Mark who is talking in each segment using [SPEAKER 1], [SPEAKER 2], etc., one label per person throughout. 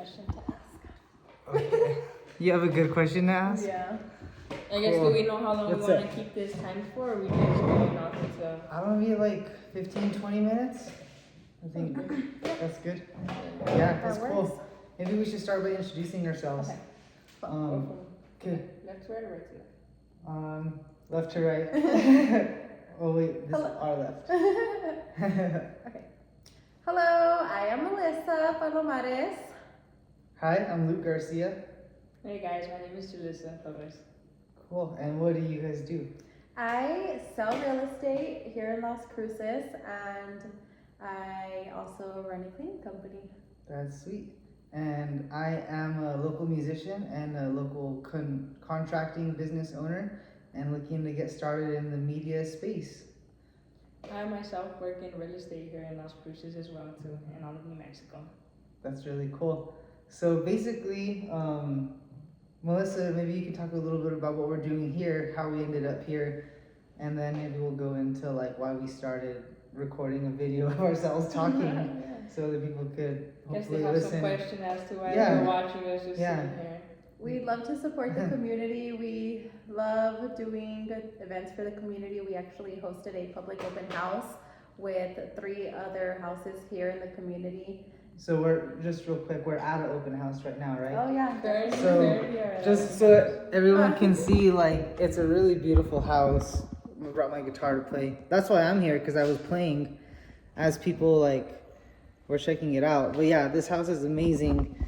[SPEAKER 1] question to ask.
[SPEAKER 2] Okay. You have a good question to ask?
[SPEAKER 1] Yeah.
[SPEAKER 3] I guess,
[SPEAKER 2] Cool.
[SPEAKER 3] do we know how long
[SPEAKER 2] What's
[SPEAKER 3] we want
[SPEAKER 2] up?
[SPEAKER 3] to keep this time for, or we just going off into...
[SPEAKER 2] I don't know, maybe like 15, 20 minutes? I think that's good. Yeah, that's
[SPEAKER 1] That
[SPEAKER 2] cool.
[SPEAKER 1] works.
[SPEAKER 2] Maybe we should start by introducing ourselves.
[SPEAKER 1] Okay.
[SPEAKER 2] Okay.
[SPEAKER 3] Left to right or right to left?
[SPEAKER 2] Left to right. Oh wait, this is
[SPEAKER 1] Hello.
[SPEAKER 2] our left.
[SPEAKER 1] Okay. Hello, I am Melissa Palomares.
[SPEAKER 2] Hi, I'm Luke Garcia.
[SPEAKER 3] Hey guys, my name is Julissa Torres.
[SPEAKER 2] Cool, and what do you guys do?
[SPEAKER 1] I sell real estate here in Las Cruces, and I also run a cleaning company.
[SPEAKER 2] That's sweet. And I am a local musician and a local contracting business owner and looking to get started in the media space.
[SPEAKER 3] I myself work in real estate here in Las Cruces as well too, and all of New Mexico.
[SPEAKER 2] That's really cool. So basically, Melissa, maybe you can talk a little bit about what we're doing here, how we ended up here, and then maybe we'll go into like why we started recording a video of ourselves talking so that people could hopefully
[SPEAKER 3] have
[SPEAKER 2] listen.
[SPEAKER 3] some question as to why
[SPEAKER 2] Yeah.
[SPEAKER 3] you're watching us just
[SPEAKER 2] Yeah.
[SPEAKER 3] sitting here.
[SPEAKER 1] We love to support the community. We love doing good events for the community. We actually hosted a public open house with 3 other houses here in the community.
[SPEAKER 2] So we're just real quick, we're at an open house right now, right?
[SPEAKER 1] Oh yeah.
[SPEAKER 2] So, just so everyone can see, like, it's a really beautiful house. I brought my guitar to play. That's why I'm here, because I was playing as people, like, were checking it out. But yeah, this house is amazing.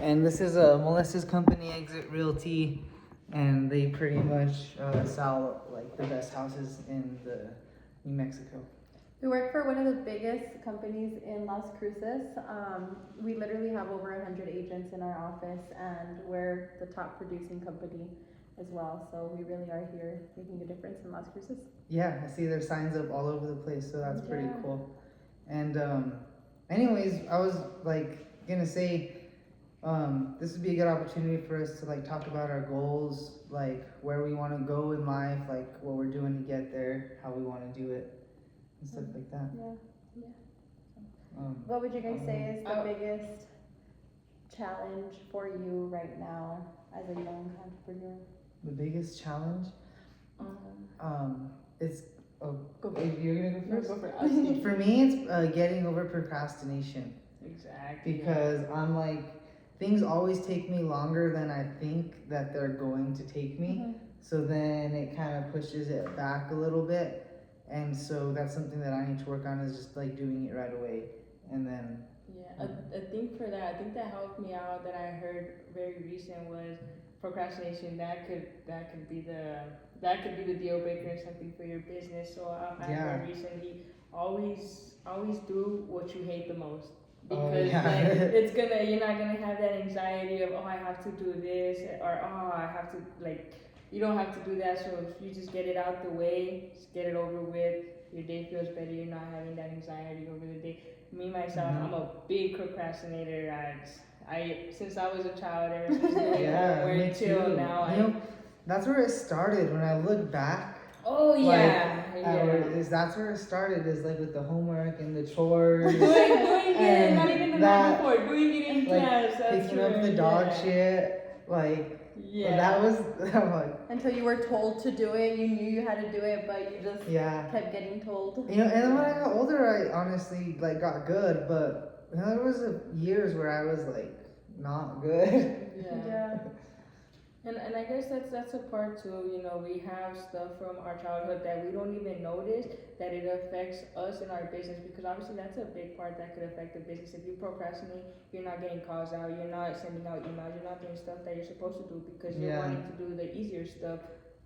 [SPEAKER 2] And this is Melissa's company, Exit Realty. And they pretty much sell, like, the best houses in the New Mexico.
[SPEAKER 1] We work for one of the biggest companies in Las Cruces. We literally have over 100 agents in our office, and we're the top producing company as well. So we really are here making a difference in Las Cruces.
[SPEAKER 2] Yeah, I see there's signs up all over the place, so that's pretty
[SPEAKER 1] Yeah.
[SPEAKER 2] cool. And anyways, I was like gonna say this would be a good opportunity for us to like talk about our goals, like where we want to go in life, like what we're doing to get there, how we want to do it, and stuff like that.
[SPEAKER 1] Yeah.
[SPEAKER 2] Um,
[SPEAKER 1] What would you guys say is the
[SPEAKER 3] Oh.
[SPEAKER 1] biggest challenge for you right now as a young entrepreneur?
[SPEAKER 2] the biggest challenge, it's
[SPEAKER 3] Go for
[SPEAKER 2] if you're gonna go first.
[SPEAKER 3] Go for us.
[SPEAKER 2] For me, it's getting over procrastination.
[SPEAKER 3] Exactly.
[SPEAKER 2] Because I'm like, things always take me longer than I think that they're going to take me. So then it kind of pushes it back a little bit. And so that's something that I need to work on, is just like doing it right away. And then
[SPEAKER 3] Yeah, I think for that, I think that helped me out that I heard very recent was procrastination. That could be the deal breaker or something for your business. So I heard recently, always do what you hate the most. Because like, you're not gonna have that anxiety of, oh, I have to do this, or oh, I have to, like, you don't have to do that. So if you just get it out the way, just get it over with, your day feels better, you're not having that anxiety over the day. Me, myself, I'm a big procrastinator. I since I was a child, ever since doing homework till now.
[SPEAKER 2] You know, that's where it started. When I look back,
[SPEAKER 3] Oh yeah,
[SPEAKER 2] that's where it started. Is like with the homework and the chores,
[SPEAKER 3] doing it,
[SPEAKER 2] and
[SPEAKER 3] not even the
[SPEAKER 2] that,
[SPEAKER 3] night before, doing it in
[SPEAKER 2] like
[SPEAKER 3] class. That's
[SPEAKER 2] picking up the dog shit, like that was. I'm like,
[SPEAKER 1] Until you were told to do it, you knew you had to do it, but you just kept getting told.
[SPEAKER 2] You know, and then when I got older, I honestly like got good, but you know, there was years where I was like not good.
[SPEAKER 1] Yeah.
[SPEAKER 3] And I guess that's a part too. You know, we have stuff from our childhood that we don't even notice that it affects us in our business, because obviously that's a big part that could affect the business. If you procrastinate, you're not getting calls out, you're not sending out emails, you're not doing stuff that you're supposed to do because you're wanting to do the easier stuff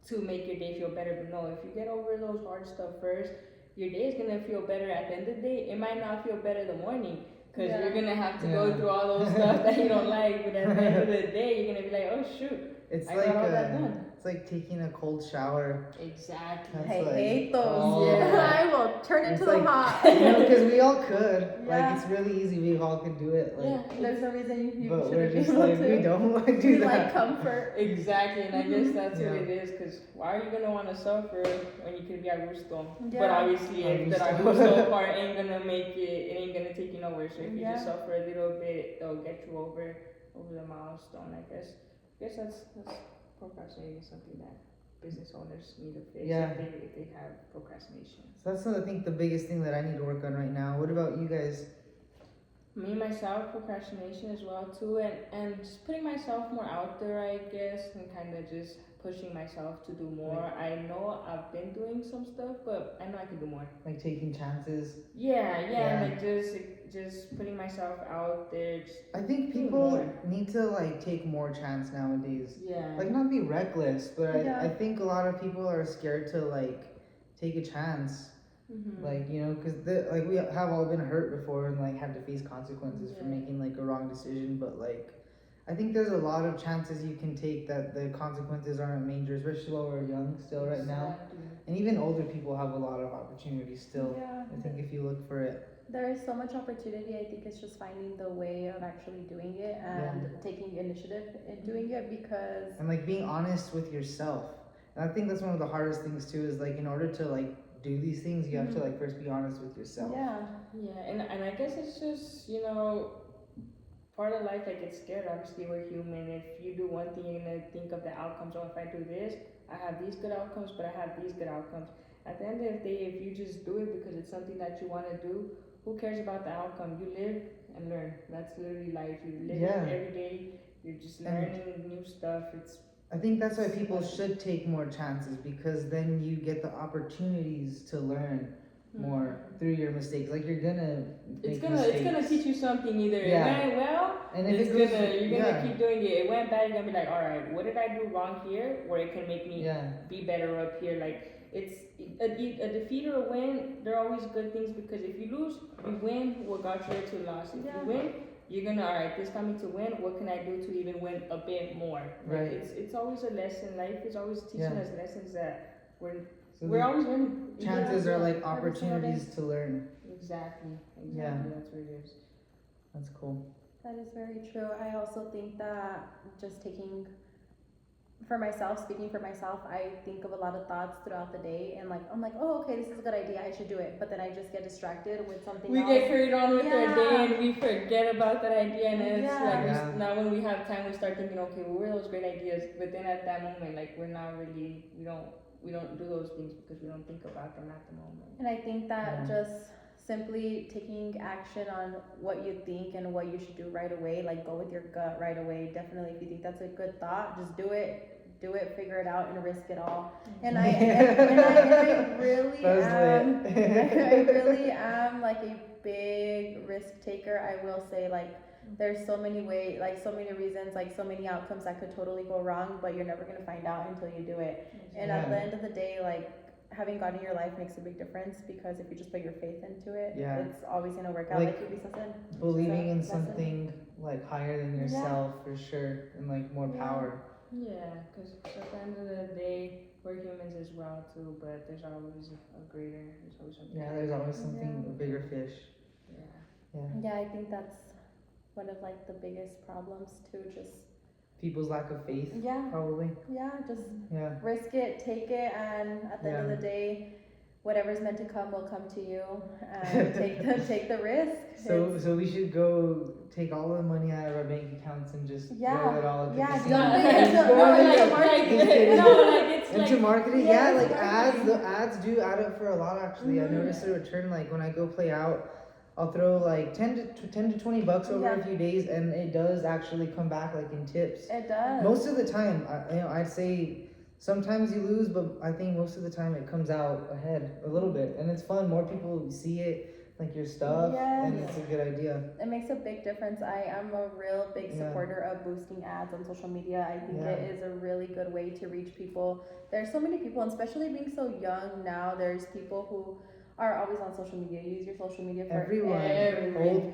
[SPEAKER 3] to make your day feel better. But no, if you get over those hard stuff first, your day is gonna feel better at the end of the day. It might not feel better the morning, because you're gonna have to go through all those stuff that you don't like, but at the end of the day, you're gonna be like, oh shoot,
[SPEAKER 2] It's
[SPEAKER 3] I
[SPEAKER 2] like
[SPEAKER 3] got all that done.
[SPEAKER 2] it's like taking a cold shower.
[SPEAKER 3] Exactly.
[SPEAKER 1] I
[SPEAKER 2] like,
[SPEAKER 1] hate those.
[SPEAKER 2] oh.
[SPEAKER 1] I will turn
[SPEAKER 2] It's
[SPEAKER 1] into the
[SPEAKER 2] like,
[SPEAKER 1] hot.
[SPEAKER 2] You know, because we all could.
[SPEAKER 1] Yeah.
[SPEAKER 2] Like, it's really easy. We all could do it. Like,
[SPEAKER 1] There's no reason you
[SPEAKER 2] but
[SPEAKER 1] shouldn't
[SPEAKER 2] we're
[SPEAKER 1] be
[SPEAKER 2] just
[SPEAKER 1] able
[SPEAKER 2] like,
[SPEAKER 1] to.
[SPEAKER 2] we don't want to do
[SPEAKER 1] We
[SPEAKER 2] that.
[SPEAKER 1] like comfort.
[SPEAKER 3] Exactly, and I guess that's what
[SPEAKER 2] Yeah.
[SPEAKER 3] it is, because why are you going to want to suffer when you could be a gusto?
[SPEAKER 1] Yeah.
[SPEAKER 3] But obviously, if the gusto part ain't going to make it, it ain't going to take you nowhere. So if you just suffer a little bit, it'll get you over the milestone. I guess that's procrastinating, something that business owners need to fix
[SPEAKER 2] Yeah.
[SPEAKER 3] if they have procrastination.
[SPEAKER 2] So that's I think the biggest thing that I need to work on right now. What about you guys?
[SPEAKER 3] Me myself, procrastination as well too, and just putting myself more out there, I guess, and kind of just pushing myself to do more. I know I've been doing some stuff, but I know I can do more.
[SPEAKER 2] Like taking chances.
[SPEAKER 3] Yeah. Like just putting myself out there.
[SPEAKER 2] I think people need to like take more chance nowadays.
[SPEAKER 3] Yeah.
[SPEAKER 2] Like not be reckless, but
[SPEAKER 1] Yeah.
[SPEAKER 2] I think a lot of people are scared to like take a chance.
[SPEAKER 3] Mm-hmm.
[SPEAKER 2] Like, you know, because like we have all been hurt before and like had to face consequences for making like a wrong decision. But like, I think there's a lot of chances you can take that the consequences aren't major, especially while we're young still right now. And even older people have a lot of opportunities still.
[SPEAKER 1] Yeah.
[SPEAKER 2] I think if you look for it.
[SPEAKER 1] There is so much opportunity. I think it's just finding the way of actually doing it and taking initiative in doing it, because
[SPEAKER 2] and like being honest with yourself. And I think that's one of the hardest things too, is like in order to like do these things, you have to like first be honest with yourself.
[SPEAKER 3] Yeah, and I guess it's just, you know, part of life. Like, it's scared. Obviously, we're human. If you do one thing, you're gonna think of the outcomes. Oh, if I do this, I have these good outcomes, but I have these good outcomes. At the end of the day, if you just do it because it's something that you want to do, who cares about the outcome? You live and learn. That's literally life. You live every day. You're just learning new stuff.
[SPEAKER 2] I think that's why people should take more chances, because then you get the opportunities to learn more through your mistakes. Like you're gonna
[SPEAKER 3] it's gonna teach you something. Either it went well,
[SPEAKER 2] and if
[SPEAKER 3] you're gonna keep doing it. It went bad, you're gonna be like, all right, what did I do wrong here where it can make me be better up here? Like, it's a defeat or a win. They're always good things, because if you lose, you win. What got you to loss? If you win, you're gonna, all right, this got me to win. What can I do to even win a bit more? Like, it's always a lesson. Life is always teaching us lessons that we're always learning.
[SPEAKER 2] Chances are like opportunities to learn.
[SPEAKER 3] Exactly.
[SPEAKER 2] Yeah.
[SPEAKER 3] That's what it is.
[SPEAKER 2] That's cool.
[SPEAKER 1] that is very true. I also think that just taking, for myself, speaking for myself, I think of a lot of thoughts throughout the day, and like I'm like, oh, okay, this is a good idea, I should do it. But then I just get distracted with something else.
[SPEAKER 3] We get carried on with our day and we forget about that idea, and it's like now when we have time, we start thinking, okay, well, what were those great ideas? But then at that moment, like, we're not really, we don't do those things because we don't think about them at the moment.
[SPEAKER 1] And I think that just simply taking action on what you think and what you should do right away, like go with your gut right away. Definitely, if you think that's a good thought, just do it, figure it out, and risk it all. And I really am, I really am like a big risk taker. I will say, like, there's so many ways, like so many reasons, like so many outcomes that could totally go wrong, but you're never gonna find out until you do it. And at the end of the day, like, having God in your life makes a big difference, because if you just put your faith into it, it's always gonna work out, like Lisa said.
[SPEAKER 2] Believing in something like higher than yourself, for sure, and like more power.
[SPEAKER 3] Yeah, because at the end of the day, we're humans as well too, but there's always a greater, there's always something.
[SPEAKER 2] Yeah, there's always something, a bigger fish.
[SPEAKER 1] Yeah, I think that's one of like the biggest problems too, just
[SPEAKER 2] people's lack of faith. Probably.
[SPEAKER 1] Just risk it, take it, and at the end of the day, whatever's meant to come will come to you, and take the risk.
[SPEAKER 2] So we should go take all the money out of our bank accounts and just throw it all into marketing. Like ads. The ads do add up for a lot, actually. I noticed the return, like when I go play out, I'll throw like 10 to $20 over a few days, and it does actually come back like in tips.
[SPEAKER 1] It does.
[SPEAKER 2] Most of the time, I'd say sometimes you lose, but I think most of the time it comes out ahead a little bit, and it's fun. More people see it, like your stuff, and it's a good idea.
[SPEAKER 1] It makes a big difference. I am a real big supporter of boosting ads on social media. I think it is a really good way to reach people. There's so many people, and especially being so young now, there's people who are always on social media. Use your social media for
[SPEAKER 2] everyone.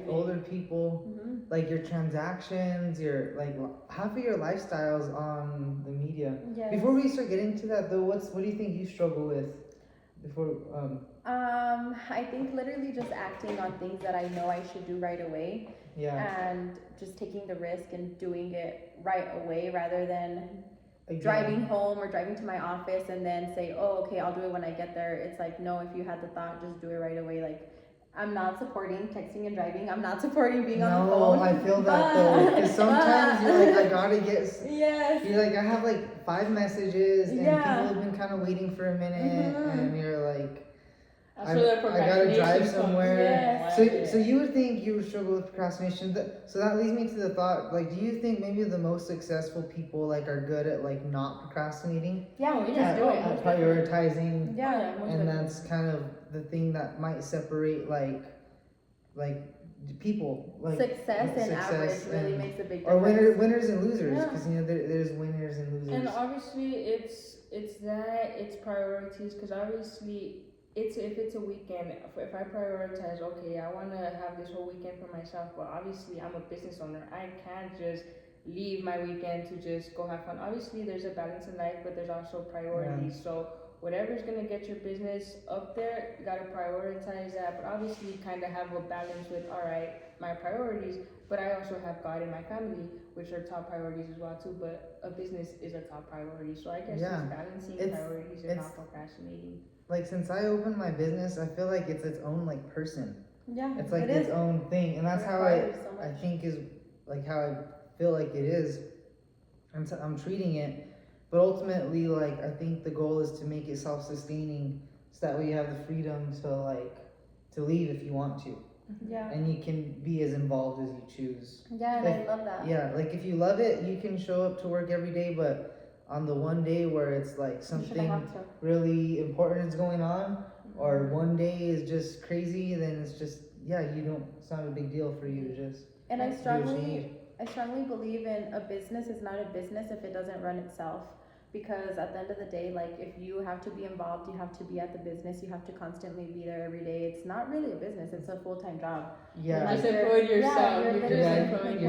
[SPEAKER 2] Older people, like your transactions, your like half of your lifestyles on the media. Before we start getting to that though, what do you think you struggle with? Before
[SPEAKER 1] I think literally just acting on things that I know I should do right away. And just taking the risk and doing it right away, rather than driving home or driving to my office and then say, oh, okay, I'll do it when I get there. It's like, no, if you had the thought, just do it right away. Like, I'm not supporting texting and driving. I'm not supporting being on the phone.
[SPEAKER 2] No, I feel that though. Because like, I gotta get.
[SPEAKER 3] Yes.
[SPEAKER 2] You're like, I have like 5 messages, and
[SPEAKER 3] Yeah.
[SPEAKER 2] people have been kind of waiting for a minute, and you're like,
[SPEAKER 3] That's where the
[SPEAKER 2] I gotta drive
[SPEAKER 3] procrastination
[SPEAKER 2] somewhere.
[SPEAKER 3] comes.
[SPEAKER 2] So you would think you would struggle with procrastination. So that leads me to the thought, like, do you think maybe the most successful people like are good at like not procrastinating?
[SPEAKER 1] Yeah, we just
[SPEAKER 3] Yeah,
[SPEAKER 1] do it.
[SPEAKER 2] At prioritizing,
[SPEAKER 1] Yeah.
[SPEAKER 2] and that's kind of the thing that might separate like people, like
[SPEAKER 1] Success and average really
[SPEAKER 2] and-
[SPEAKER 1] makes a big
[SPEAKER 2] or
[SPEAKER 1] difference.
[SPEAKER 2] winners and losers,
[SPEAKER 3] Yeah.
[SPEAKER 2] because there's winners and losers.
[SPEAKER 3] And obviously, it's priorities, because obviously, if it's a weekend, if I prioritize, okay, I want to have this whole weekend for myself, but obviously I'm a business owner. I can't just leave my weekend to just go have fun. Obviously, there's a balance in life, but there's also priorities. So whatever's gonna get your business up there, you gotta prioritize that. But obviously, you kind of have a balance with, all right, my priorities, but I also have God and my family, which are top priorities as well too. But a business is a top priority, so I guess it's balancing priorities and not procrastinating.
[SPEAKER 2] Like, since I opened my business, I feel like it's its own like person.
[SPEAKER 1] Yeah,
[SPEAKER 2] It's like its own thing, and that's how I think is like how I feel like it is. I'm treating it, but ultimately, like, I think the goal is to make it self-sustaining, so that way you have the freedom to leave if you want to.
[SPEAKER 1] Yeah.
[SPEAKER 2] And you can be as involved as you choose.
[SPEAKER 1] Yeah, and I love that.
[SPEAKER 2] Yeah, like if you love it, you can show up to work every day, but on the one day where it's like something really important is going on, or one day is just crazy, then it's just, it's not a big deal for you to just.
[SPEAKER 1] And I strongly believe in a business is not a business if it doesn't run itself. Because at the end of the day, like, if you have to be involved, you have to be at the business, you have to constantly be there every day. It's not really a business, it's a full-time job.
[SPEAKER 2] Yeah.
[SPEAKER 3] You just employed yourself.
[SPEAKER 1] You're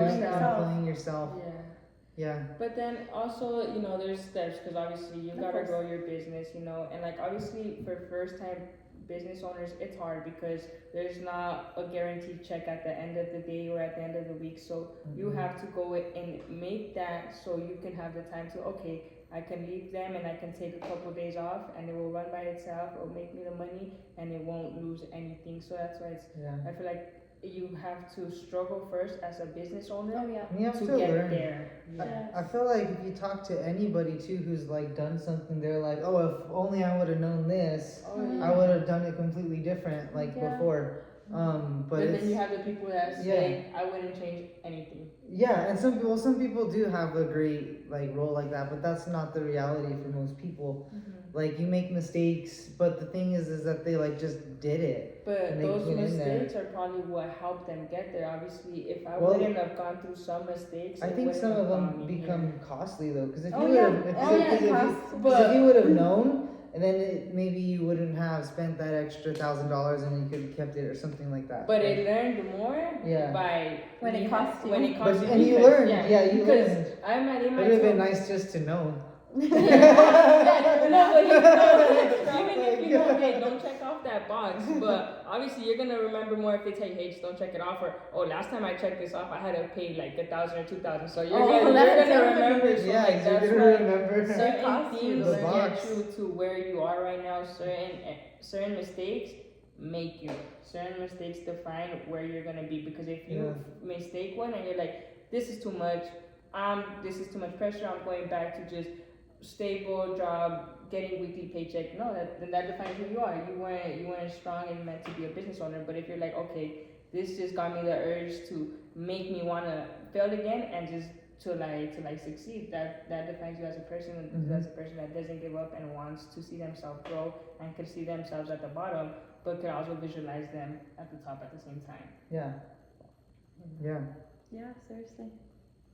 [SPEAKER 2] employing yourself.
[SPEAKER 3] Yeah.
[SPEAKER 2] Yeah.
[SPEAKER 3] But then also, there's steps, because obviously you gotta grow your business, and like obviously for first-time business owners, it's hard because there's not a guaranteed check at the end of the day or at the end of the week. So you have to go and make that so you can have the time to, okay, I can leave them and I can take a couple days off and it will run by itself. It'll make me the money and it won't lose anything. So that's why I feel like you have to struggle first as a business owner
[SPEAKER 2] you have to
[SPEAKER 3] get
[SPEAKER 2] learn.
[SPEAKER 3] there.
[SPEAKER 2] I feel like if you talk to anybody too who's like done something, they're like, oh, if only I would have known this, I would have done it completely different before. But
[SPEAKER 3] then you have the people that say, I wouldn't change anything.
[SPEAKER 2] Yeah, and some people do have a great like role like that, but that's not the reality for most people. Like, you make mistakes, but the thing is that they like just did it.
[SPEAKER 3] But those mistakes are probably what helped them get there. Obviously, if I wouldn't have gone through some mistakes,
[SPEAKER 2] I think some of them become costly though, because if you would have known, and then maybe you wouldn't have spent that extra $1,000 and you could have kept it or something like that.
[SPEAKER 3] But it learned more by
[SPEAKER 1] when it costs you.
[SPEAKER 2] And you learned, you learned. It would have been nice just to know.
[SPEAKER 3] Even if you know, hey, don't check off that box, but obviously you're gonna remember more if they tell you, hey, just don't check it off, or last time I checked this off, I had to pay like 1,000 or 2,000. So you're gonna remember. So
[SPEAKER 2] you're gonna remember.
[SPEAKER 3] Certain things
[SPEAKER 2] get
[SPEAKER 3] you to where you are right now. Certain mistakes make you. Certain mistakes define where you're gonna be. Because if you mistake one and you're like, this is too much. This is too much pressure. I'm going back to just stable job, getting weekly paycheck. No, then that defines who you are. You weren't strong and meant to be a business owner. But if you're like, okay, this just got me the urge to make me wanna fail again and just to succeed, that defines you as a person. As a person that doesn't give up and wants to see themselves grow and can see themselves at the bottom, but can also visualize them at the top at the same time.
[SPEAKER 2] Yeah,
[SPEAKER 1] Seriously.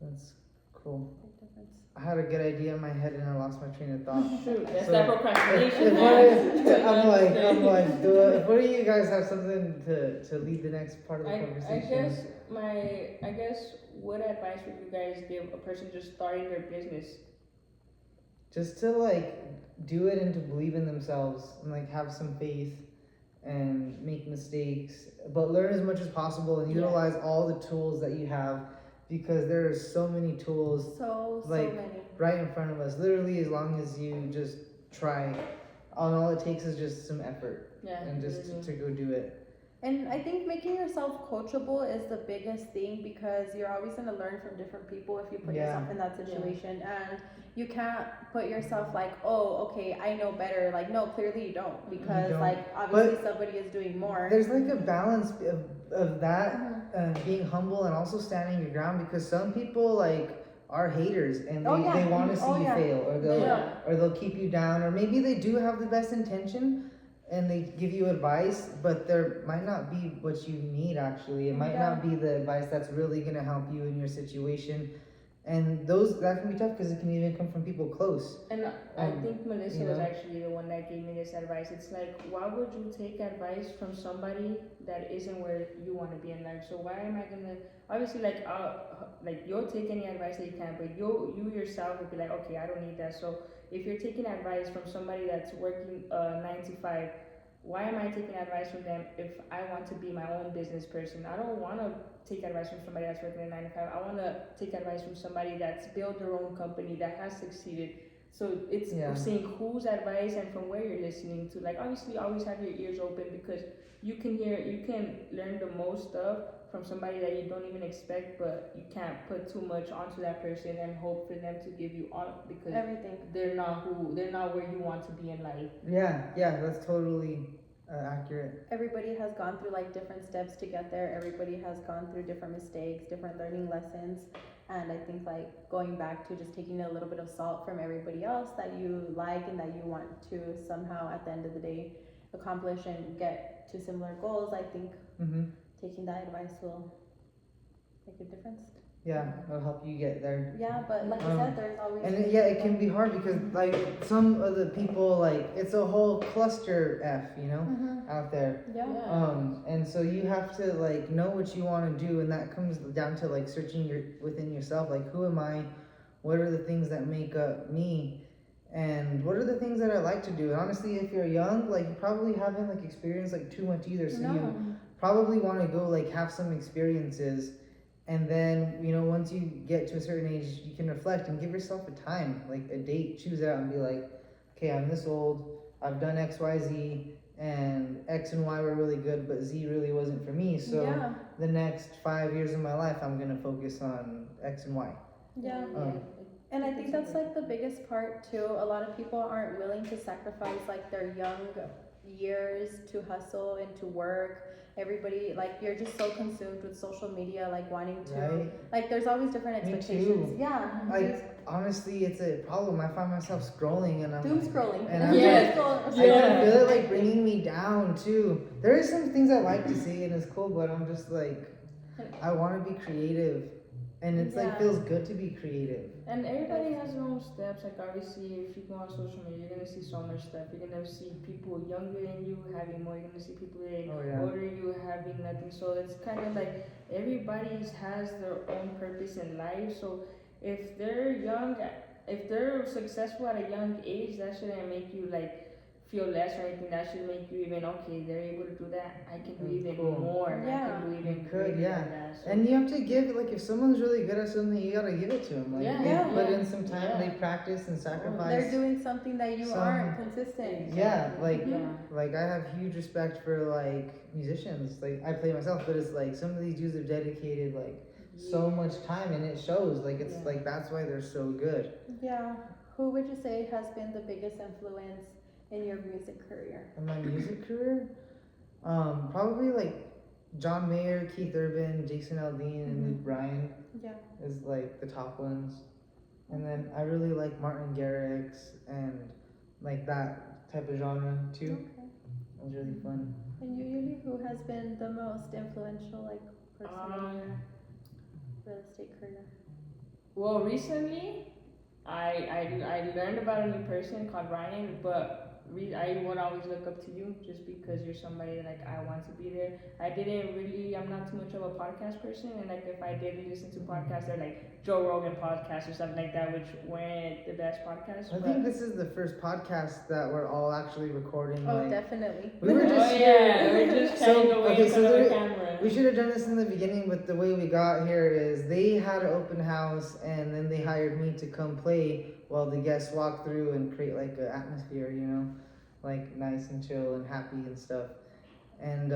[SPEAKER 2] That's cool. I had a good idea in my head and I lost my train of thought.
[SPEAKER 3] Shoot, that's that procrastination.
[SPEAKER 2] I'm like, what do you guys have something to lead the next part of the conversation?
[SPEAKER 3] I guess what advice would you guys give a person just starting their business?
[SPEAKER 2] Just to like do it and to believe in themselves and like have some faith and make mistakes, but learn as much as possible and utilize all the tools that you have. Because there are so many tools, so many, right in front of us. Literally, as long as you just try, all it takes is just some effort, and just to go do it.
[SPEAKER 1] And I think making yourself coachable is the biggest thing because you're always going to learn from different people if you put yourself in that situation. And you can't put yourself like, oh, okay, I know better. Like, no, clearly you don't because, like, obviously somebody is doing more.
[SPEAKER 2] There's like a balance of that, being humble and also standing your ground because some people, like, are haters and they want to see you fail or they'll keep you down or maybe they do have the best intention and they give you advice, but there might not be what you need actually. It might not be the advice that's really going to help you in your situation. And that can be tough because it can even come from people close.
[SPEAKER 3] And I think Melissa was actually the one that gave me this advice. It's like, why would you take advice from somebody that isn't where you want to be in life? So why am I gonna? Obviously, like you'll take any advice that you can, but you yourself would be like, okay, I don't need that. So if you're taking advice from somebody that's working 9 to 5, why am I taking advice from them if I want to be my own business person? I don't want to take advice from somebody that's working a 9 to 5. I want to take advice from somebody that's built their own company that has succeeded. So it's saying whose advice and from where you're listening to. Like obviously, always have your ears open because you can learn the most stuff from somebody that you don't even expect, but you can't put too much onto that person and hope for them to give you all because
[SPEAKER 1] everything.
[SPEAKER 3] They're not where you want to be in life.
[SPEAKER 2] Yeah, that's totally accurate.
[SPEAKER 1] Everybody has gone through like different steps to get there. Everybody has gone through different mistakes, different learning lessons. And I think like going back to just taking a little bit of salt from everybody else that you like and that you want to somehow at the end of the day accomplish and get to similar goals, I think taking that advice will make a difference.
[SPEAKER 2] Yeah, it'll help you get there.
[SPEAKER 1] Yeah, but like I said, there's always...
[SPEAKER 2] And it can be hard because like some of the people, like it's a whole cluster F, out there.
[SPEAKER 1] Yeah.
[SPEAKER 2] And so you have to like know what you want to do, and that comes down to like searching within yourself, like who am I? What are the things that make up me? And what are the things that I like to do? And honestly, if you're young, like you probably haven't like experienced like too much either, so you probably want to go like have some experiences. And then, once you get to a certain age, you can reflect and give yourself a time, like a date, choose it out and be like, okay, I'm this old, I've done X, Y, Z, and X and Y were really good, but Z really wasn't for me. So the next 5 years of my life, I'm going to focus on X and Y.
[SPEAKER 1] Yeah. And I think that's like the biggest part too. A lot of people aren't willing to sacrifice like their young years to hustle and to work. Everybody, like, you're just so consumed with social media, like wanting to like there's always different expectations.
[SPEAKER 2] Me too. Like honestly, it's a problem. I find myself scrolling and I'm
[SPEAKER 1] doom scrolling.
[SPEAKER 2] And I'm I feel it like bringing me down too. There are some things I like to see and it's cool, but I'm just like I want to be creative. And it's like feels good to be creative.
[SPEAKER 3] And everybody has their own steps. Like obviously, if you go on social media, you're gonna see so much stuff. You're gonna see people younger than you having more. You're gonna see people older than you having nothing. So it's kind of like everybody has their own purpose in life. So if they're young, if they're successful at a young age, that shouldn't make you like feel less or anything. That should make you even they're able to do that. I can do even more.
[SPEAKER 1] Yeah.
[SPEAKER 3] I can do even
[SPEAKER 2] greater than
[SPEAKER 3] that. So.
[SPEAKER 2] And you have to give like if someone's really good at something, you gotta give it to them. Like they put in some time, they practice and sacrifice.
[SPEAKER 1] They're doing something that you aren't consistent.
[SPEAKER 2] Yeah, like I have huge respect for like musicians. Like I play myself, but it's like some of these dudes have dedicated like so much time, and it shows. Like it's like that's why they're so good.
[SPEAKER 1] Yeah. Who would you say has been the biggest influence in your music career?
[SPEAKER 2] In my music career, probably like John Mayer, Keith Urban, Jason Aldean, and Luke Bryan.
[SPEAKER 1] Yeah.
[SPEAKER 2] Is like the top ones, and then I really like Martin Garrix and like that type of genre too.
[SPEAKER 1] Okay.
[SPEAKER 2] It was really fun.
[SPEAKER 1] And usually, who has been the most influential, like person in your real estate career?
[SPEAKER 3] Well, recently, I learned about a new person called Ryan, but I would always look up to you just because you're somebody that, like I want to be there. I'm not too much of a podcast person, and like if I did listen to podcasts, they're like Joe Rogan podcast or something like that, which weren't the best podcasts.
[SPEAKER 2] I think this is the first podcast that we're all actually recording.
[SPEAKER 1] Oh, definitely.
[SPEAKER 2] We were just
[SPEAKER 3] we're just trying to wait for the camera.
[SPEAKER 2] We should have done this in the beginning, but the way we got here is they had an open house, and then they hired me to come play while the guests walk through and create like an atmosphere, like nice and chill and happy and stuff. and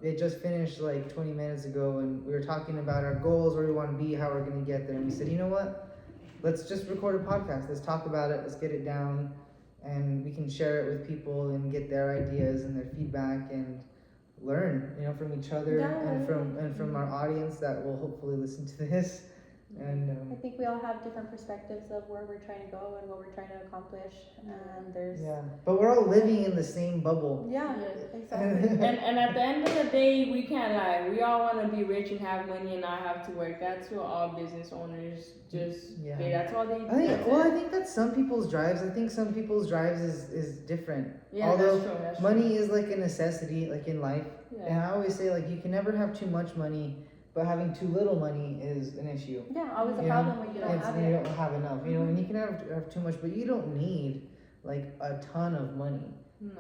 [SPEAKER 2] it just finished like 20 minutes ago, and we were talking about our goals, where we want to be, how we're going to get there, and we said, you know what, let's just record a podcast, let's talk about it, let's get it down, and we can share it with people and get their ideas and their feedback and learn, you know, from each other and from our audience that will hopefully listen to this. And
[SPEAKER 1] I think we all have different perspectives of where we're trying to go and what we're trying to accomplish, and there's
[SPEAKER 2] but we're all living in the same bubble.
[SPEAKER 1] exactly.
[SPEAKER 3] and at the end of the day, we can't lie. We all want to be rich and have money and not have to work. That's what all business owners that's all they do.
[SPEAKER 2] I think that's some people's drives. I think some people's drives is different.
[SPEAKER 3] Yeah,
[SPEAKER 2] although
[SPEAKER 3] that's true.
[SPEAKER 2] Money is like a necessity, like in life. And I always say, like, you can never have too much money, but having too little money is an issue.
[SPEAKER 1] Yeah, always a problem when you don't have it.
[SPEAKER 2] You don't have enough. You know, and you can have too much, but you don't need like a ton of money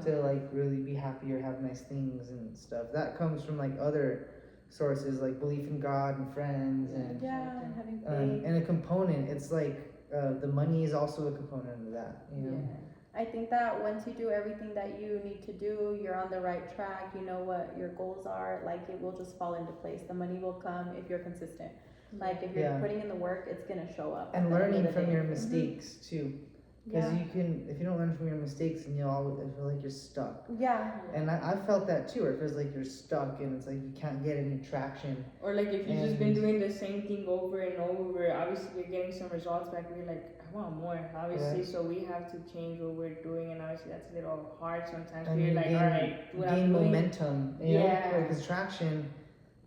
[SPEAKER 2] to like really be happy or have nice things and stuff. That comes from like other sources, like belief in God and friends and
[SPEAKER 1] and having faith.
[SPEAKER 2] and a component. It's like the money is also a component of that. You know.
[SPEAKER 3] Yeah.
[SPEAKER 1] I think that once you do everything that you need to do, you're on the right track, you know what your goals are, like it will just fall into place. The money will come if you're consistent. Like if you're putting in the work, it's gonna show up.
[SPEAKER 2] And learning from your mistakes too. Because
[SPEAKER 1] Yeah.
[SPEAKER 2] if you don't learn from your mistakes, then you'll always feel like you're stuck.
[SPEAKER 1] Yeah.
[SPEAKER 2] And I felt that too, where it feels like you're stuck and it's like you can't get any traction.
[SPEAKER 3] Or like if you've just been doing the same thing over and over, obviously you're getting some results back and you're like, I want more, obviously, so we have to change what we're doing, and obviously that's a little hard sometimes.
[SPEAKER 2] And
[SPEAKER 3] you're like,
[SPEAKER 2] gain,
[SPEAKER 3] alright, what I'm
[SPEAKER 2] gain
[SPEAKER 3] doing.
[SPEAKER 2] momentum, you know, like it's traction,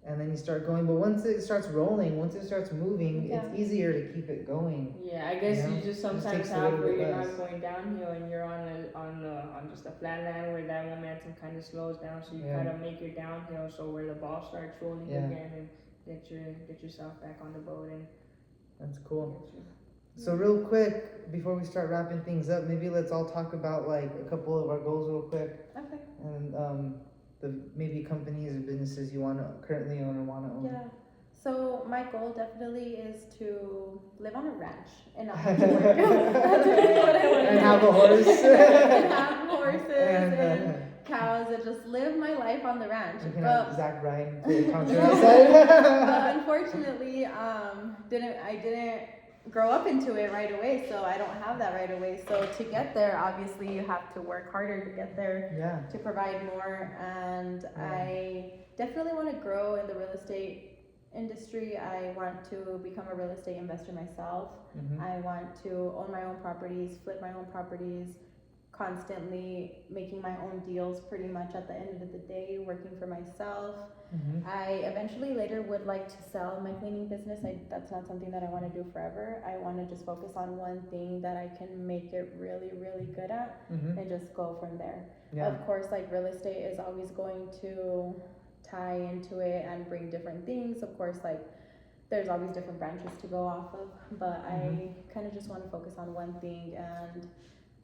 [SPEAKER 2] and then you start going. But once it starts rolling, once it starts moving, it's easier to keep it going.
[SPEAKER 3] Yeah, I guess you just sometimes have where you're
[SPEAKER 2] less.
[SPEAKER 3] not going downhill and you're on just a flat land where that momentum kind of slows down, so you kind of make your downhill, so where the ball starts rolling again and get yourself back on the boat. And
[SPEAKER 2] that's cool. So real quick, before we start wrapping things up, maybe let's all talk about like a couple of our goals real quick.
[SPEAKER 1] Okay.
[SPEAKER 2] And the maybe companies or businesses you want to currently own or want to own.
[SPEAKER 1] Yeah. So my goal definitely is to live on a ranch and not have to work. That's really what I want to do.
[SPEAKER 2] And have a horse.
[SPEAKER 1] And have horses and cows and just live my life on the ranch.
[SPEAKER 2] You can
[SPEAKER 1] But
[SPEAKER 2] have Zach Bryan to counter outside.
[SPEAKER 1] but unfortunately, I didn't grow up into it right away, so I don't have that right away. So to get there, obviously you have to work harder to get there, to provide more. And I definitely want to grow in the real estate industry. I want to become a real estate investor myself. I want to own my own properties, flip my own properties, constantly making my own deals pretty much at the end of the day, working for myself. I eventually later would like to sell my cleaning business. That's not something that I want to do forever. I want to just focus on one thing that I can make it really, really good at and just go from there. Of course, like real estate is always going to tie into it and bring different things. Of course, like there's always different branches to go off of, but I kind of just want to focus on one thing and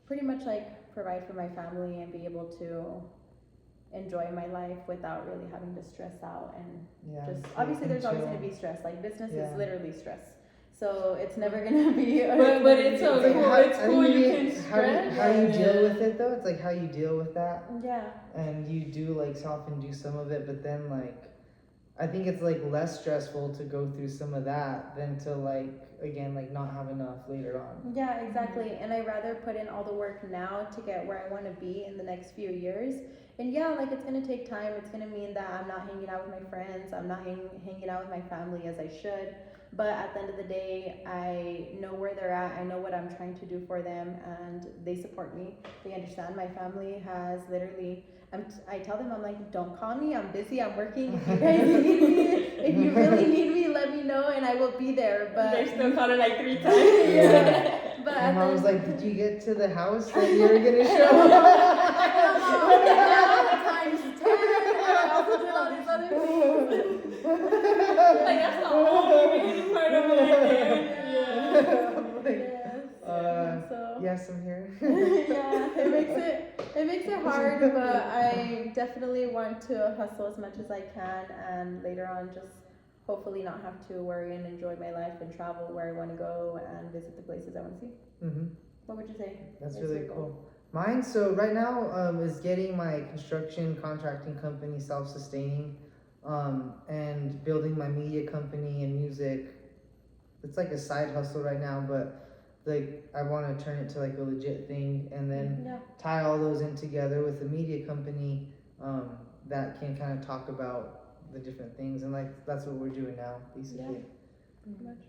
[SPEAKER 1] pretty much like provide for my family and be able to enjoy my life without really having to stress out and just obviously there's always going to be stress. Like business is literally stress, so it's never going to be
[SPEAKER 3] but it's so cool. It's cool you can stress.
[SPEAKER 2] How you deal with it though, it's like how you deal with that,
[SPEAKER 1] yeah,
[SPEAKER 2] and you do like often do some of it, but then like I think it's like less stressful to go through some of that than to like again like not have enough later on.
[SPEAKER 1] Yeah, exactly. And I rather put in all the work now to get where I want to be in the next few years. And yeah, like it's gonna take time. It's gonna mean that I'm not hanging out with my friends. I'm not hanging out with my family as I should. But at the end of the day, I know where they're at. I know what I'm trying to do for them, and they support me. They understand. My family has literally. I tell them, I'm like, don't call me. I'm busy. I'm working. If you guys need me, if you really need me, let me know, and I will be there. But
[SPEAKER 3] they're still calling like 3 times.
[SPEAKER 1] But
[SPEAKER 2] and I was like, did you get to the house that you were gonna show?
[SPEAKER 1] Times 10. I also did all these other things.
[SPEAKER 3] Like that's the only main part of it.
[SPEAKER 2] Yes, I'm here.
[SPEAKER 1] Yeah, it makes it hard, but I definitely want to hustle as much as I can, and later on just hopefully not have to worry and enjoy my life and travel where I want to go and visit the places I want to see. What would you say?
[SPEAKER 2] That's really cool. Mine, so right now, is getting my construction contracting company self-sustaining, and building my media company and music. It's like a side hustle right now, but like I want to turn it to like a legit thing, and then
[SPEAKER 1] Yeah.
[SPEAKER 2] tie all those in together with a media company, that can kind of talk about the different things, and like that's what we're doing now, basically.
[SPEAKER 1] Pretty much.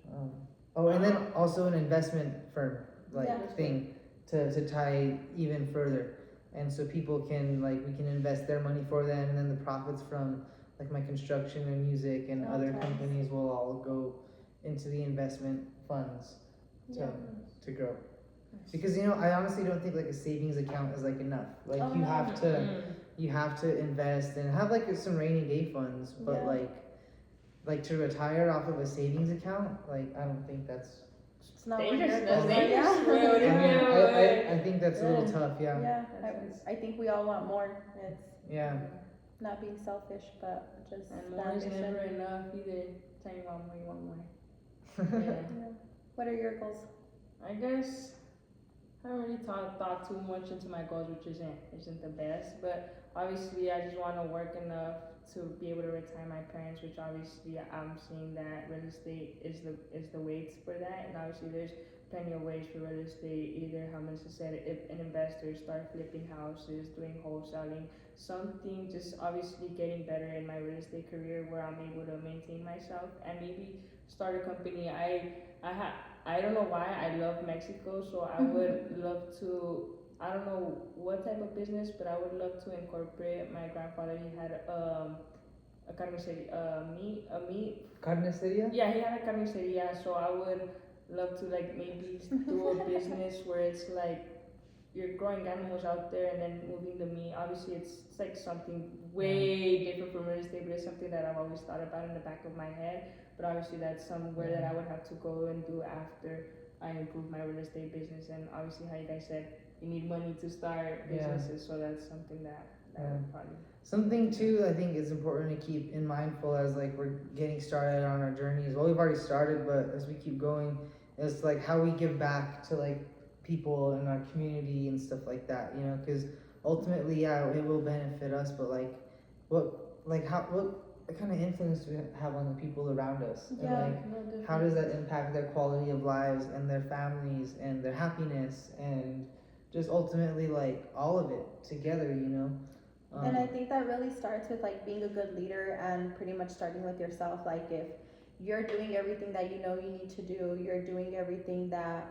[SPEAKER 2] Oh, and then also an investment firm like
[SPEAKER 1] Yeah.
[SPEAKER 2] thing to tie even further, and so people can like we can invest their money for them, and then the profits from like my construction and music and
[SPEAKER 1] Oh,
[SPEAKER 2] other
[SPEAKER 1] nice.
[SPEAKER 2] companies will all go into the investment funds to
[SPEAKER 1] Yeah.
[SPEAKER 2] to grow. Because I honestly don't think like a savings account is like enough. Like
[SPEAKER 1] Oh,
[SPEAKER 2] you
[SPEAKER 1] no.
[SPEAKER 2] have to invest and have like some rainy day funds, but
[SPEAKER 1] Yeah.
[SPEAKER 2] like to retire off of a savings account, like I don't think that's.
[SPEAKER 1] It's not
[SPEAKER 3] Dangerous,
[SPEAKER 1] worth
[SPEAKER 3] that's
[SPEAKER 1] it.
[SPEAKER 3] dangerous.
[SPEAKER 1] Yeah.
[SPEAKER 3] What do you mean?
[SPEAKER 2] I think that's a little
[SPEAKER 3] Yeah.
[SPEAKER 2] tough, yeah.
[SPEAKER 1] Yeah, I think we all want more. It's
[SPEAKER 2] Yeah.
[SPEAKER 1] not being selfish, but just
[SPEAKER 3] And
[SPEAKER 1] the
[SPEAKER 3] more is
[SPEAKER 1] ambition.
[SPEAKER 3] never enough either. Tell you want more, you want more. Yeah.
[SPEAKER 1] Yeah. What are your goals?
[SPEAKER 3] I guess I haven't really thought too much into my goals, which isn't the best. But obviously, I just want to work enough to be able to retire my parents, which obviously I'm seeing that real estate is the way for that. And obviously, there's plenty of ways for real estate. Either how Melissa said, if an investor start flipping houses, doing wholesaling, something just obviously getting better in my real estate career where I'm able to maintain myself and maybe start a company. I don't know why I love Mexico, so I would love to. I don't know what type of business, but I would love to incorporate. My grandfather, he had a carniceria, meat.
[SPEAKER 2] Carniceria?
[SPEAKER 3] Yeah, he had a carniceria, so I would love to like maybe do a business where it's like you're growing animals out there and then moving the meat. Obviously, it's like something way different from real estate, but it's something that I've always thought about in the back of my head. But obviously, that's somewhere that I would have to go and do after I improve my real estate business. And obviously, how you guys said, you need money to start businesses, so that's something that would probably.
[SPEAKER 2] Something too I think is important to keep in mindful as like we're getting started on our journeys. Well, we've already started, but as we keep going, is like how we give back to like people in our community and stuff like that. Because ultimately, yeah, it will benefit us, but like, what kind of influence do we have on the people around us? And
[SPEAKER 1] Yeah.
[SPEAKER 2] like, how does that impact their quality of lives and their families and their happiness and just ultimately like all of it together.
[SPEAKER 1] And I think that really starts with like being a good leader and pretty much starting with yourself. Like if you're doing everything that you know you need to do, you're doing everything that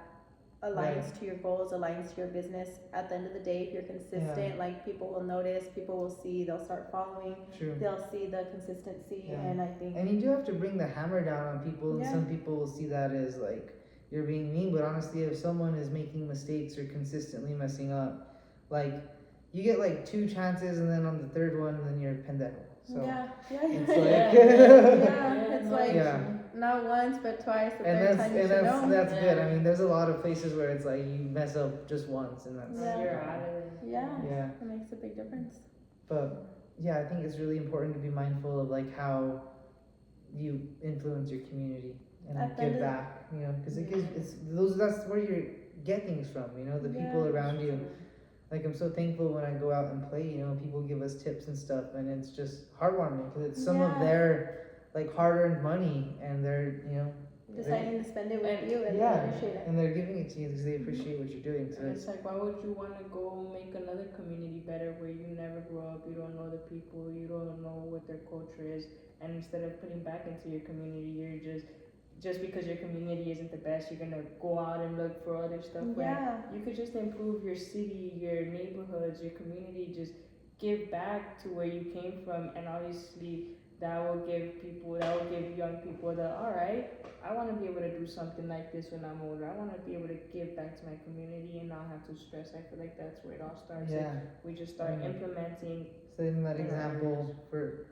[SPEAKER 1] aligns to your goals, aligns to your business. At the end of the day, if you're consistent, like people will notice, people will see, they'll start following.
[SPEAKER 2] True.
[SPEAKER 1] They'll see the consistency, and I think.
[SPEAKER 2] And you do have to bring the hammer down on people, and some people will see that as like you're being mean. But honestly, if someone is making mistakes or consistently messing up, like you get like 2 chances, and then on the third one, then you're pendejo. So
[SPEAKER 1] it's like not once but twice. The
[SPEAKER 2] and
[SPEAKER 1] third time you should know.
[SPEAKER 2] that's good. I mean, there's a lot of places where it's like you mess up just once, and that's
[SPEAKER 3] You're out of it.
[SPEAKER 1] Yeah, it makes a big difference.
[SPEAKER 2] But yeah, I think it's really important to be mindful of like how you influence your community and give back. Because that's where you get things from. The people around you. Like I'm so thankful when I go out and play. People give us tips and stuff, and it's just heartwarming because it's some of their like hard-earned money, and they're
[SPEAKER 1] deciding to spend it with you, and they appreciate it.
[SPEAKER 2] And they're giving it to you because they appreciate what you're doing. So
[SPEAKER 3] it's like, why would you want to go make another community better where you never grew up, you don't know the people, you don't know what their culture is, and instead of putting back into your community, you're just because your community isn't the best, you're gonna go out and look for other stuff. You could just improve your city, your neighborhoods, your community, just give back to where you came from, and obviously that will give young people alright, I want to be able to do something like this when I'm older. I want to be able to give back to my community and not have to stress. I feel like that's where it all starts. We just start implementing.
[SPEAKER 2] Setting that example for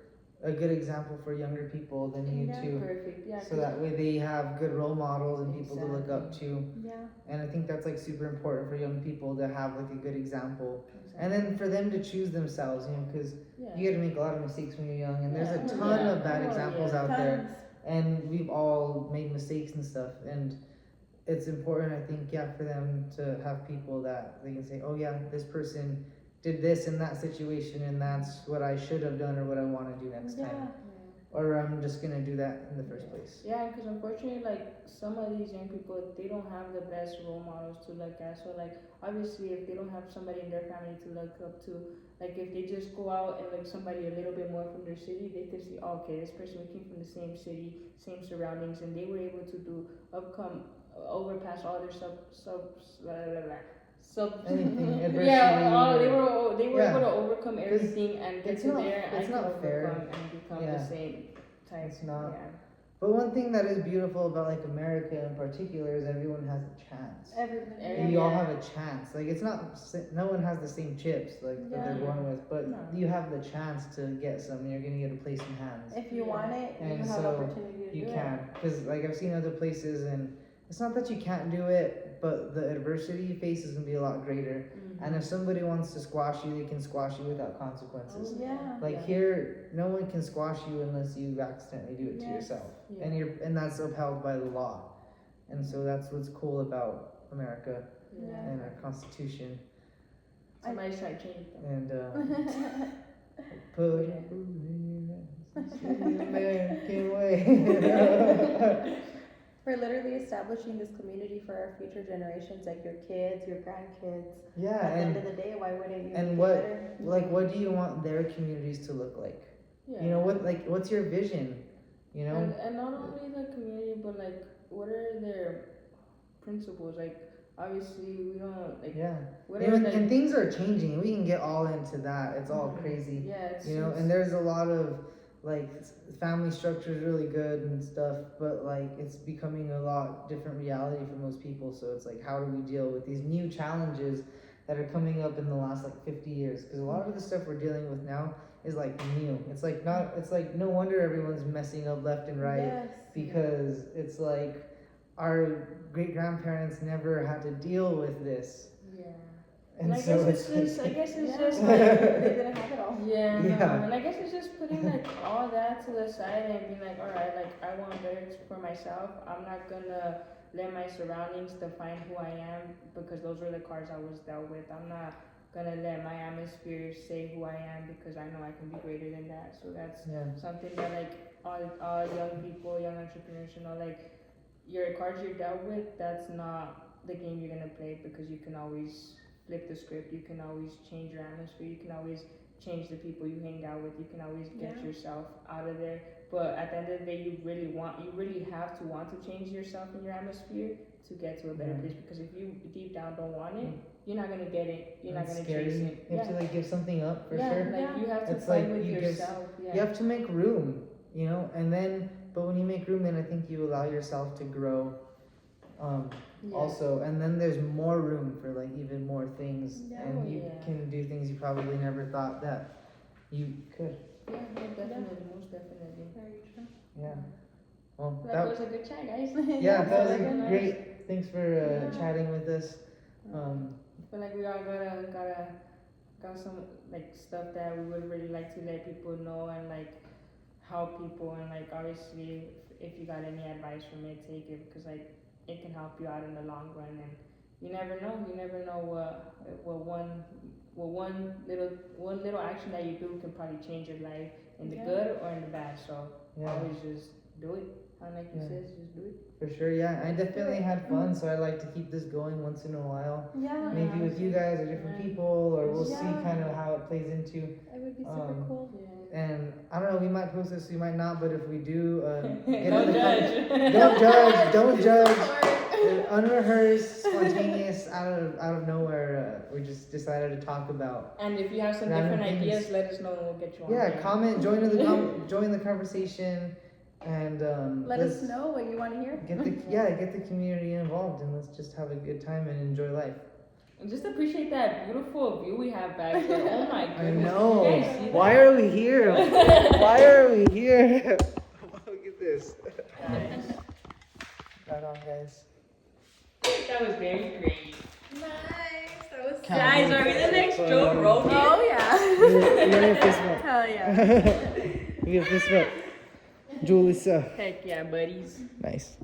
[SPEAKER 2] a good example for younger people than you too.
[SPEAKER 3] Perfect. Yeah.
[SPEAKER 2] So that way they have good role models and people to look up to.
[SPEAKER 1] Yeah.
[SPEAKER 2] And I think that's like super important for young people to have like a good example. And then for them to choose themselves, because you get to make a lot of mistakes when you're young, and there's a ton of bad examples out there, and we've all made mistakes and stuff. And it's important, I think, for them to have people that they can say, oh yeah, this person did this in that situation, and that's what I should have done or what I want to do next time. Or I'm just gonna do that in the first place.
[SPEAKER 3] Yeah, because unfortunately, like, some of these young people, they don't have the best role models to look at. So, like, obviously, if they don't have somebody in their family to look up to, like, if they just go out and like somebody a little bit more from their city, they could see, oh, okay, this person came from the same city, same surroundings, and they were able to overpass all their
[SPEAKER 2] Anything, adversity.
[SPEAKER 3] Yeah, they were
[SPEAKER 2] Yeah.
[SPEAKER 3] able to overcome everything and get
[SPEAKER 2] it's
[SPEAKER 3] to
[SPEAKER 2] not-
[SPEAKER 3] there. And
[SPEAKER 2] it's
[SPEAKER 3] I can
[SPEAKER 2] not fair.
[SPEAKER 3] overcome and become
[SPEAKER 2] Yeah.
[SPEAKER 3] the same type.
[SPEAKER 2] It's not.
[SPEAKER 3] Yeah.
[SPEAKER 2] But one thing that is beautiful about like America in particular is everyone has a chance.
[SPEAKER 1] Everybody.
[SPEAKER 2] You all have a chance. Like it's not, no one has the same chips like that they're
[SPEAKER 1] Yeah.
[SPEAKER 2] born with, but
[SPEAKER 3] No.
[SPEAKER 2] you have the chance to get some. You're gonna get a place in hands.
[SPEAKER 1] If you
[SPEAKER 3] Yeah.
[SPEAKER 1] want it, you
[SPEAKER 2] And
[SPEAKER 1] have
[SPEAKER 2] so
[SPEAKER 1] opportunity to
[SPEAKER 2] You
[SPEAKER 1] do
[SPEAKER 2] can, because like I've seen other places, and it's not that you can't do it, but the adversity you face is gonna be a lot greater. And if somebody wants to squash you, they can squash you without consequences.
[SPEAKER 1] it. Yeah.
[SPEAKER 2] Like
[SPEAKER 3] Yeah.
[SPEAKER 2] here, no one can squash you unless you accidentally do it to
[SPEAKER 1] Yes.
[SPEAKER 2] yourself,
[SPEAKER 3] Yeah.
[SPEAKER 2] and that's upheld by the law. And so that's what's cool about America
[SPEAKER 3] Yeah.
[SPEAKER 2] and our Constitution.
[SPEAKER 3] Somebody's trying to change them.
[SPEAKER 2] And put
[SPEAKER 3] Yeah.
[SPEAKER 2] the American way.
[SPEAKER 1] We're literally establishing this community for our future generations, like your kids, your grandkids.
[SPEAKER 2] Yeah,
[SPEAKER 1] At the end
[SPEAKER 2] and
[SPEAKER 1] of the day, why wouldn't you?
[SPEAKER 2] and
[SPEAKER 1] make it
[SPEAKER 2] what
[SPEAKER 1] better?
[SPEAKER 2] like what do you want their communities to look like?
[SPEAKER 3] Yeah.
[SPEAKER 2] You know what's your vision? You know.
[SPEAKER 3] And not only the community, but like, what are their principles? Like, obviously, we don't like.
[SPEAKER 2] Yeah.
[SPEAKER 3] What
[SPEAKER 2] And,
[SPEAKER 3] are
[SPEAKER 2] and
[SPEAKER 3] like?
[SPEAKER 2] things are changing. We can get all into that. It's all
[SPEAKER 3] Mhm.
[SPEAKER 2] crazy.
[SPEAKER 3] Yeah. It's,
[SPEAKER 2] You know, and there's a lot of like family structure is really good and stuff, but like it's becoming a lot different reality for most people. So it's like, how do we deal with these new challenges that are coming up in the last like 50 years? Because a lot of the stuff we're dealing with now is like new. It's like no wonder everyone's messing up left and right,
[SPEAKER 1] Yes.
[SPEAKER 2] because it's like our great grandparents never had to deal with this.
[SPEAKER 3] Yeah.
[SPEAKER 2] And
[SPEAKER 3] I
[SPEAKER 2] so
[SPEAKER 3] guess
[SPEAKER 2] it's
[SPEAKER 3] I guess it's
[SPEAKER 1] Yeah.
[SPEAKER 3] just
[SPEAKER 1] They
[SPEAKER 3] like.
[SPEAKER 1] didn't have it all.
[SPEAKER 3] Yeah,
[SPEAKER 2] Yeah.
[SPEAKER 3] no, and I guess it's just putting like all that to the side and being like, all right, like I want better for myself. I'm not gonna let my surroundings define who I am, because those are the cards I was dealt with. I'm not gonna let my atmosphere say who I am, because I know I can be greater than that. So that's
[SPEAKER 2] yeah.
[SPEAKER 3] something that like all young people, young entrepreneurs should know. Like, your cards you're dealt with, that's not the game you're gonna play, because you can always flip the script. You can always change your atmosphere. You can always change the people you hang out with. You can always get
[SPEAKER 1] Yeah.
[SPEAKER 3] yourself out of there. But at the end of the day, you really have to want to change yourself and your atmosphere to get to a better
[SPEAKER 2] Yeah.
[SPEAKER 3] place. Because if you deep down don't want it, you're not gonna get it. You're not
[SPEAKER 2] It's
[SPEAKER 3] gonna
[SPEAKER 2] scary.
[SPEAKER 3] chase it.
[SPEAKER 2] You have to like give something up for
[SPEAKER 3] yeah,
[SPEAKER 2] sure.
[SPEAKER 3] like
[SPEAKER 1] Yeah.
[SPEAKER 3] you have to
[SPEAKER 2] It's
[SPEAKER 3] fight
[SPEAKER 2] like
[SPEAKER 3] with
[SPEAKER 2] you give-
[SPEAKER 3] yourself. Yeah.
[SPEAKER 2] You have to make room, you know, and then but when you make room, then I think you allow yourself to grow.
[SPEAKER 3] Yeah.
[SPEAKER 2] Also, and then there's more room for like even more things,
[SPEAKER 1] Yeah.
[SPEAKER 2] and
[SPEAKER 3] Oh,
[SPEAKER 2] you
[SPEAKER 3] yeah.
[SPEAKER 2] can do things you probably never thought that you could.
[SPEAKER 3] Yeah, no, definitely, most definitely.
[SPEAKER 1] Very true.
[SPEAKER 2] Yeah. Well,
[SPEAKER 3] That was a good chat, guys.
[SPEAKER 2] yeah, that was
[SPEAKER 3] very nice.
[SPEAKER 2] great. Thanks for
[SPEAKER 1] Yeah.
[SPEAKER 2] chatting with us.
[SPEAKER 3] But like, we all got some like stuff that we would really like to let people know and like help people, and like obviously if you got any advice from it, take it, because like it can help you out in the long run, and you never know what one little action that you do can probably change your life in the
[SPEAKER 1] Yeah.
[SPEAKER 3] good or in the bad. So
[SPEAKER 2] Yeah,
[SPEAKER 3] always just do it. And like you
[SPEAKER 2] Yeah.
[SPEAKER 3] said, just do it.
[SPEAKER 2] for sure. Yeah, I definitely had fun, so I like to keep this going once in a while.
[SPEAKER 1] Yeah.
[SPEAKER 2] Maybe with you guys or different
[SPEAKER 3] Yeah.
[SPEAKER 2] people, or we'll see
[SPEAKER 1] Yeah.
[SPEAKER 2] kind of how it plays into.
[SPEAKER 1] It would be super cool.
[SPEAKER 3] Yeah.
[SPEAKER 2] And I don't know, we might post this, we might not, but if we do, get
[SPEAKER 3] Don't
[SPEAKER 2] in the
[SPEAKER 3] judge.
[SPEAKER 2] don't judge. Unrehearsed, spontaneous, out of nowhere. We just decided to talk about.
[SPEAKER 3] And if you have some
[SPEAKER 2] Random
[SPEAKER 3] different ideas,
[SPEAKER 2] things.
[SPEAKER 3] let us know and we'll get you on.
[SPEAKER 2] Yeah,
[SPEAKER 3] there.
[SPEAKER 2] comment, join the conversation, and
[SPEAKER 1] Let
[SPEAKER 2] let's
[SPEAKER 1] us know what you want to hear.
[SPEAKER 2] get the community involved, and let's just have a good time and enjoy life.
[SPEAKER 3] And just appreciate that beautiful view we have back there. Oh my
[SPEAKER 2] I
[SPEAKER 3] goodness.
[SPEAKER 2] know.
[SPEAKER 3] You guys see that?
[SPEAKER 2] Why are we here? Why are we here? Look at this. Right on, guys.
[SPEAKER 3] That was very great.
[SPEAKER 1] Nice. That was
[SPEAKER 3] Guys, are we the next Joe Rogan?
[SPEAKER 1] Oh yeah.
[SPEAKER 2] You're gonna fist bump.
[SPEAKER 1] Hell yeah.
[SPEAKER 2] We get fist bump. Julissa.
[SPEAKER 3] Heck yeah, buddies.
[SPEAKER 2] Nice.